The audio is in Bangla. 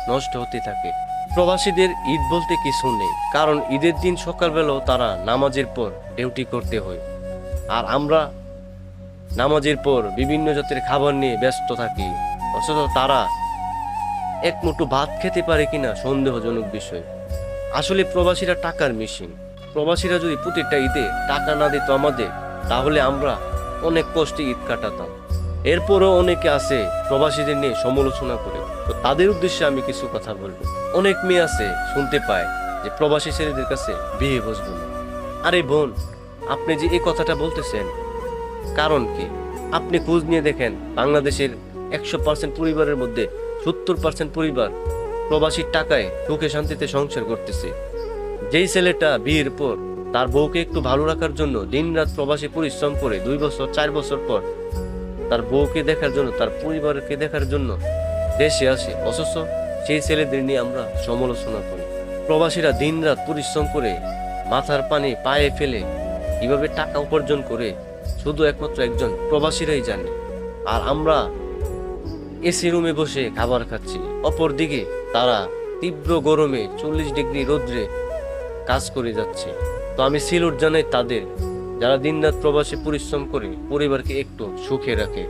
নষ্ট হতে থাকে। প্রবাসীদের ঈদ বলতে কিছু নেই, কারণ ঈদের দিন সকালবেলাও তারা নামাজের পর ডিউটি করতে হয়, আর আমরা নামাজের পর বিভিন্ন জাতের খাবার নিয়ে ব্যস্ত থাকি, অথচ তারা এক মুঠো ভাত খেতে পারে কিনা সন্দেহজনক বিষয়। আসলে প্রবাসীরা টাকার মেশিন। প্রবাসীরা যদি প্রতিটা ঈদে টাকা না দিত আমাদের, তাহলে আমরা অনেক কষ্টে ঈদ কাটাতাম। এরপরও অনেকে আছে প্রবাসীদের নিয়ে সমালোচনা করে, তো তাদের উদ্দেশ্যে আমি কিছু কথা বলবো। অনেক মেয়ে আছে শুনতে পায় যে প্রবাসী ছেলেদের কাছে বিয়ে বসবো না। আরে বোন, আপনি যে এই কথাটা বলতেছেন, কারণ কি? আপনি খোঁজ নিয়ে দেখেন, বাংলাদেশের 100% পরিবারের মধ্যে 70% পরিবার প্রবাসীর টাকায় সুখে শান্তিতে সংসার করতেছে। যেই ছেলেটা বিয়ের পর তার বউকে একটু ভালো রাখার জন্য দিনরাত প্রবাসী পরিশ্রম করে 2 বছর 4 বছর পর তার বউকে দেখার জন্য, তার পরিবারকে দেখার জন্য দেশে আসে, অথচ সেই ছেলেদের নিয়ে আমরা সমালোচনা করি। প্রবাসীরা দিনরাত পরিশ্রম করে মাথার পানি পায়ে ফেলে কিভাবে টাকা উপার্জন করে শুধু একমাত্র একজন প্রবাসীরাই জানে, আর আমরা এসি রুমে বসে খাবার খাচ্ছি। অপরদিকে তারা তীব্র গরমে 40 ডিগ্রি রৌদ্রে কাজ করে যাচ্ছে। তো আমি সিলুট জানাই তাদের, যারা দিনরাত প্রবাসে পরিশ্রম করে পরিবারকে একটু সুখে রাখে।